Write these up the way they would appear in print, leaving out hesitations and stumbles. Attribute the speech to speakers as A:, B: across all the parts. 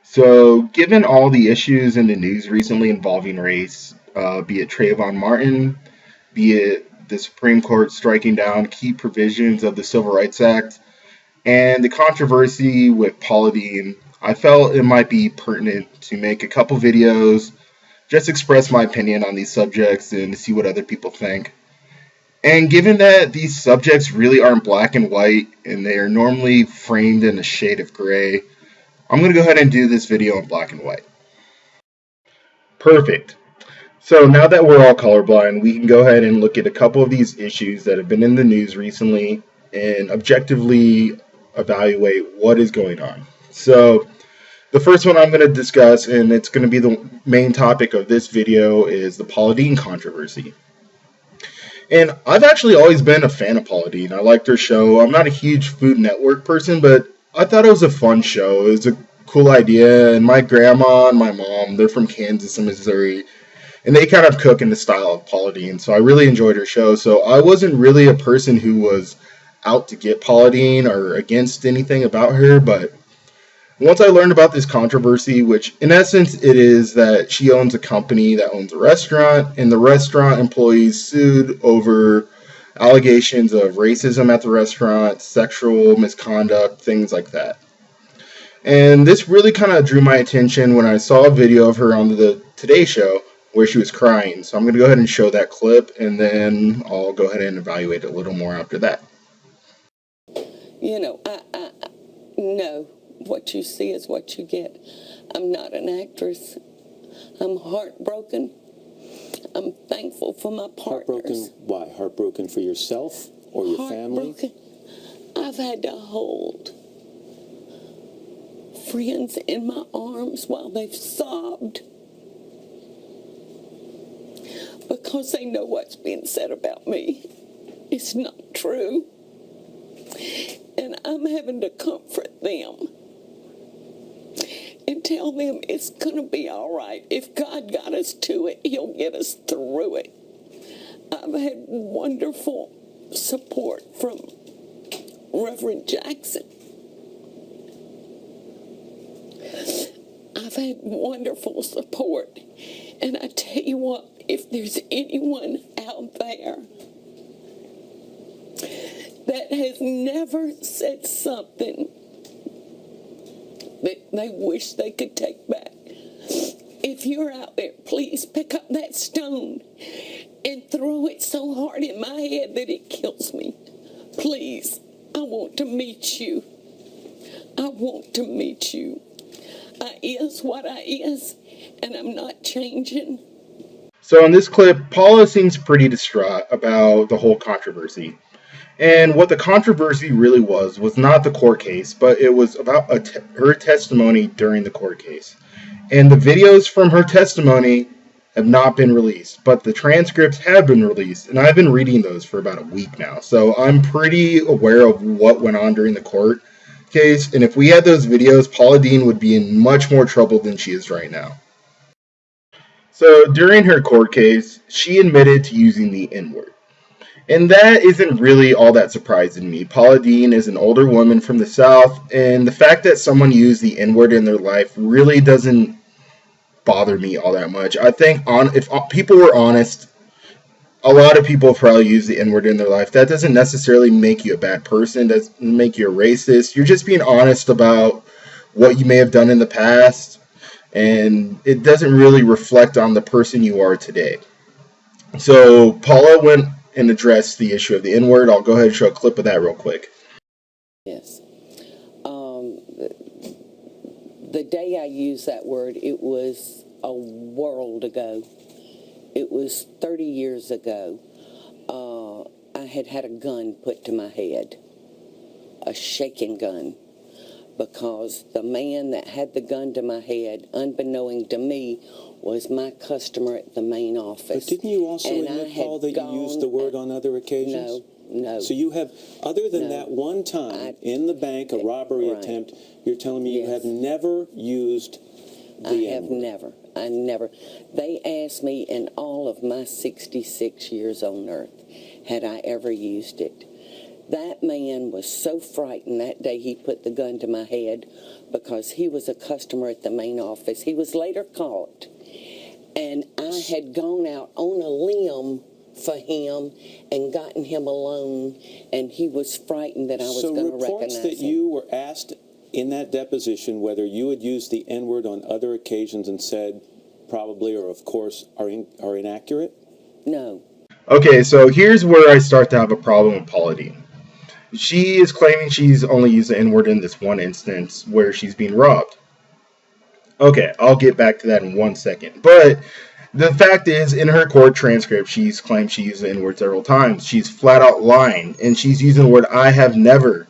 A: So, given all the issues in the news recently involving race, be it Trayvon Martin, be it the Supreme Court striking down key provisions of the Civil Rights Act, and the controversy with Paula Deen, I felt it might be pertinent to make a couple videos, just express my opinion on these subjects and see what other people think. And given that these subjects really aren't black and white and they are normally framed in a shade of gray, I'm going to go ahead and do this video in black and white. Perfect. So now that we're all colorblind, we can go ahead and look at a couple of these issues that have been in the news recently and objectively evaluate what is going on. So the first one I'm going to discuss, and it's going to be the main topic of this video, is the Paula Deen controversy. And I've actually always been a fan of Paula Deen. I liked her show. I'm not a huge Food Network person, but I thought it was a fun show. It was a cool idea. And my grandma and my mom, they're from Kansas and Missouri, and they kind of cook in the style of Paula Deen. So I really enjoyed her show. So I wasn't really a person who was out to get Paula Deen or against anything about her, but once I learned about this controversy, which in essence it is that she owns a company that owns a restaurant, and the restaurant employees sued over allegations of racism at the restaurant, sexual misconduct, things like that. And this really kind of drew my attention when I saw a video of her on the Today Show where she was crying. So I'm going to go ahead and show that clip, and then I'll go ahead and evaluate it a little more after that.
B: No. What you see is what you get. I'm not an actress. I'm heartbroken. I'm thankful for my partners.
C: Heartbroken? Why? Heartbroken for yourself or your family?
B: I've had to hold friends in my arms while they've sobbed because they know what's being said about me. It's not true. And I'm having to comfort them and tell them it's going to be all right. If God got us to it, He'll get us through it. I've had wonderful support from Reverend Jackson. I've had wonderful support. And I tell you what, if there's anyone out there that has never said something that they wish they could take back, if you're out there, please pick up that stone and throw it so hard in my head that it kills me. Please, I want to meet you. I want to meet you. I is what I is, and I'm not changing.
A: So in this clip, Paula seems pretty distraught about the whole controversy. And what the controversy really was not the court case, but it was about her testimony during the court case. And the videos from her testimony have not been released, but the transcripts have been released, and I've been reading those for about a week now. So I'm pretty aware of what went on during the court case, and if we had those videos, Paula Deen would be in much more trouble than she is right now. So during her court case, she admitted to using the N-word. And that isn't really all that surprising to me. Paula Deen is an older woman from the South, and the fact that someone used the N-word in their life really doesn't bother me all that much. I think if people were honest, a lot of people probably use the N-word in their life. That doesn't necessarily make you a bad person, doesn't make you a racist. You're just being honest about what you may have done in the past, and it doesn't really reflect on the person you are today. So Paula went and address the issue of the N-word. I'll go ahead and show a clip of that real quick.
B: Yes. The day I used that word, it was a world ago. It was 30 years ago. I had a gun put to my head, a shaking gun, because the man that had the gun to my head, unbeknown to me, was my customer at the main office.
C: But didn't you also admit, Paul, that you used the word on other occasions?
B: No.
C: So you have, other than that one time in the bank, a robbery attempt, you're telling me you have never used the N-word? I never. They asked me in all of my 66 years on earth, had I ever used it.
B: That man was so frightened that day he put the gun to my head because he was a customer at the main office. He was later caught. And I had gone out on a limb for him and gotten him alone, and he was frightened that I was going to recognize him.
C: So reports that you were asked in that deposition whether you had used the N-word on other occasions and said probably or of course are inaccurate?
B: No.
A: Okay, so here's where I start to have a problem with Paula Deen. She is claiming she's only used the N-word in this one instance where she's being robbed. Okay, I'll get back to that in 1 second. But the fact is, in her court transcript, she's claimed she used the N-word several times. She's flat out lying, and she's using the word I have never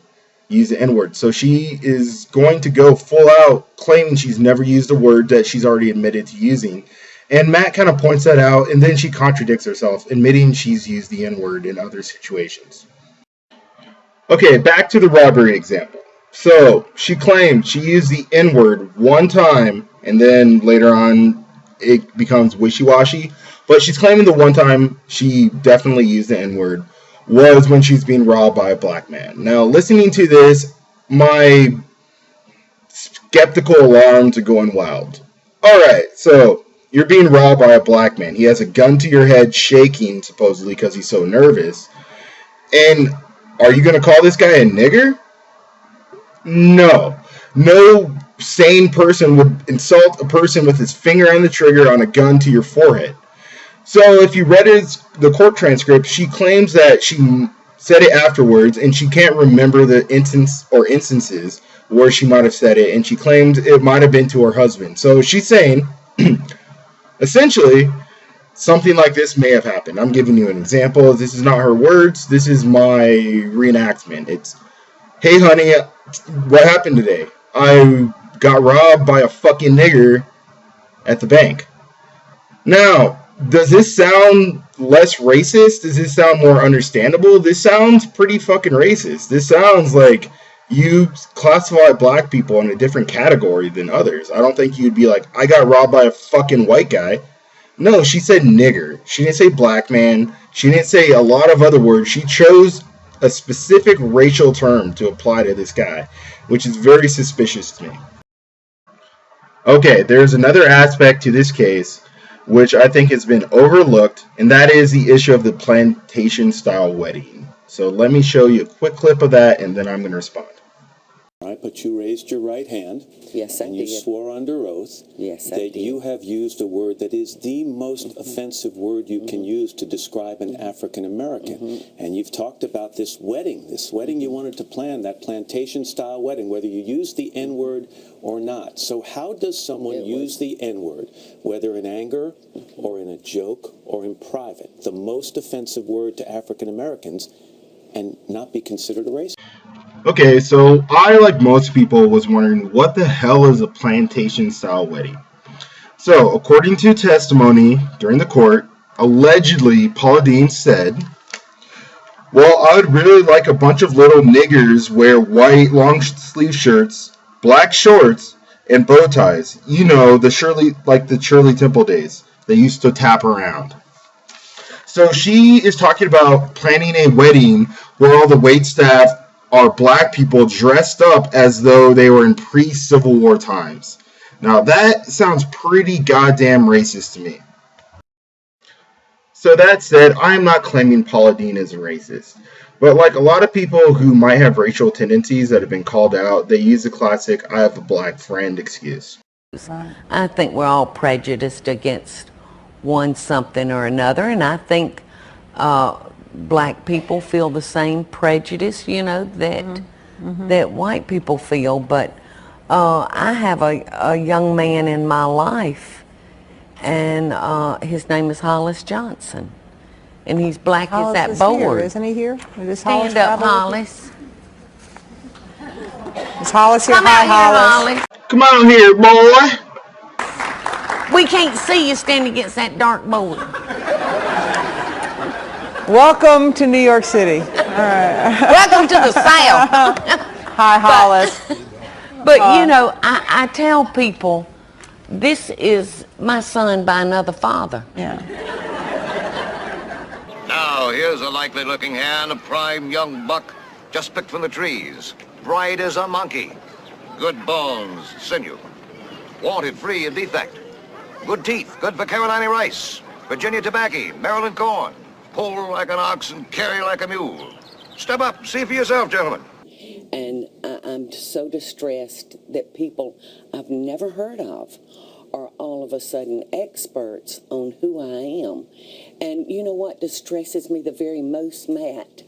A: used the N-word. So she is going to go full out claiming she's never used a word that she's already admitted to using. And Matt kind of points that out, and then she contradicts herself, admitting she's used the N-word in other situations. Okay, back to the robbery example. So, she claimed she used the N-word one time, and then later on it becomes wishy-washy. But she's claiming the one time she definitely used the N-word was when she's being robbed by a black man. Now, listening to this, my skeptical alarms are going wild. Alright, so you're being robbed by a black man. He has a gun to your head, shaking, supposedly, because he's so nervous. And are you going to call this guy a nigger? No. No sane person would insult a person with his finger on the trigger on a gun to your forehead. So if you read the court transcript, she claims that she said it afterwards, and she can't remember the instances where she might have said it, and she claims it might have been to her husband. So she's saying, essentially, something like this may have happened. I'm giving you an example. This is not her words. This is my reenactment. It's, hey, honey, what happened today? I got robbed by a fucking nigger at the bank. Now, does this sound less racist? Does this sound more understandable? This sounds pretty fucking racist. This sounds like you classify black people in a different category than others. I don't think you'd be like, I got robbed by a fucking white guy. No, she said nigger. She didn't say black man. She didn't say a lot of other words. She chose a specific racial term to apply to this guy, which is very suspicious to me. Okay, there's another aspect to this case which I think has been overlooked, and that is the issue of the plantation-style wedding. So let me show you a quick clip of that, and then I'm going to respond.
C: All right, but you raised your right hand.
B: Yes, I did.
C: And you swore under oath that you have used a word that is the most offensive word you can use to describe an African American. And you've talked about this wedding you wanted to plan, that plantation-style wedding, whether you use the N-word or not. So how does someone use the N-word, whether in anger or in a joke or in private, the most offensive word to African Americans, and not be considered a racist?
A: Okay, so I, like most people, was wondering what the hell is a plantation-style wedding? So, according to testimony during the court, allegedly, Paula Deen said, well, I would really like a bunch of little niggers wear white long-sleeve shirts, black shorts, and bow ties. You know, the Shirley Temple days. They used to tap around. So she is talking about planning a wedding where all the waitstaff are black people dressed up as though they were in pre-Civil War times. Now that sounds pretty goddamn racist to me. So that said, I am not claiming Paula Deen is a racist. But like a lot of people who might have racial tendencies that have been called out, they use the classic I have a black friend excuse.
D: I think we're all prejudiced against one something or another, and I think black people feel the same prejudice, that white people feel. But I have a young man in my life, and his name is Hollis Johnson, and he's black as that board.
E: Here, isn't he here? Is Hollis
D: Stand up, Hollis.
E: Is Hollis here?
D: Come
E: Hi,
D: out here,
E: Hollis.
A: Come on here, boy.
D: We can't see you standing against that dark board.
E: Welcome to New York City. All right.
D: Welcome to the South.
E: Hi, Hollis.
D: But I tell people, this is my son by another father.
E: Yeah.
F: Now, here's a likely-looking hand, a prime young buck, just picked from the trees. Bright as a monkey. Good bones, sinew. Wanted free of defect. Good teeth, good for Carolina rice. Virginia tobacco, Maryland corn. Pull like an ox and carry like a mule. Step up, see for yourself, gentlemen.
B: And I'm so distressed that people I've never heard of are all of a sudden experts on who I am. And you know what distresses me the very most, Matt?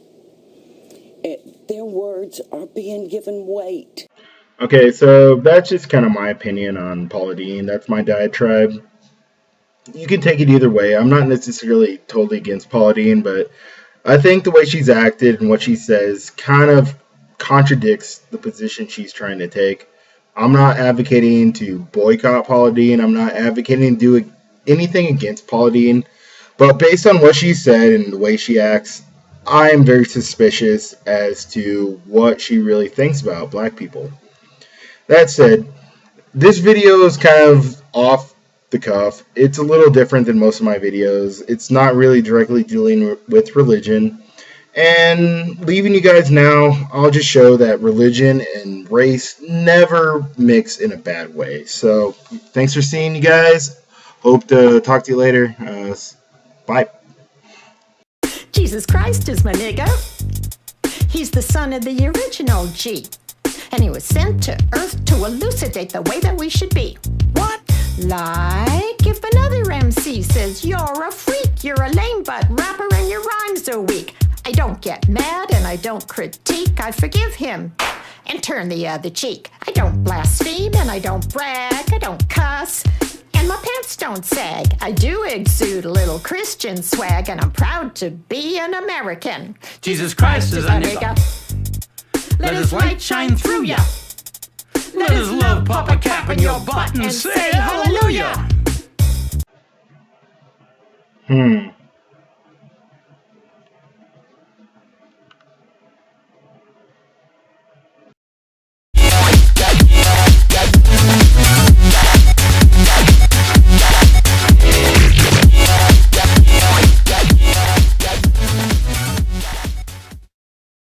B: Their words are being given weight.
A: Okay, so that's just kind of my opinion on Paula Deen. That's my diatribe. You can take it either way. I'm not necessarily totally against Paula Deen, but I think the way she's acted and what she says kind of contradicts the position she's trying to take. I'm not advocating to boycott Paula Deen. I'm not advocating to do anything against Paula Deen. But based on what she said and the way she acts, I am very suspicious as to what she really thinks about black people. That said, this video is kind of off the cuff. It's a little different than most of my videos. It's not really directly dealing with religion. And leaving you guys now, I'll just show that religion and race never mix in a bad way. So, thanks for seeing you guys. Hope to talk to you later. Bye.
G: Jesus Christ is my nigga. He's the son of the original G. And he was sent to Earth to elucidate the way that we should be. What? Like if another MC says you're a freak, you're a lame butt rapper and your rhymes are weak. I don't get mad and I don't critique. I forgive him and turn the other cheek. I don't blaspheme and I don't brag. I don't cuss and my pants don't sag. I do exude a little Christian swag and I'm proud to be an American.
H: Jesus Christ is a nigga. Let his light shine through ya. Let his love pop a cap in your butt and say hallelujah.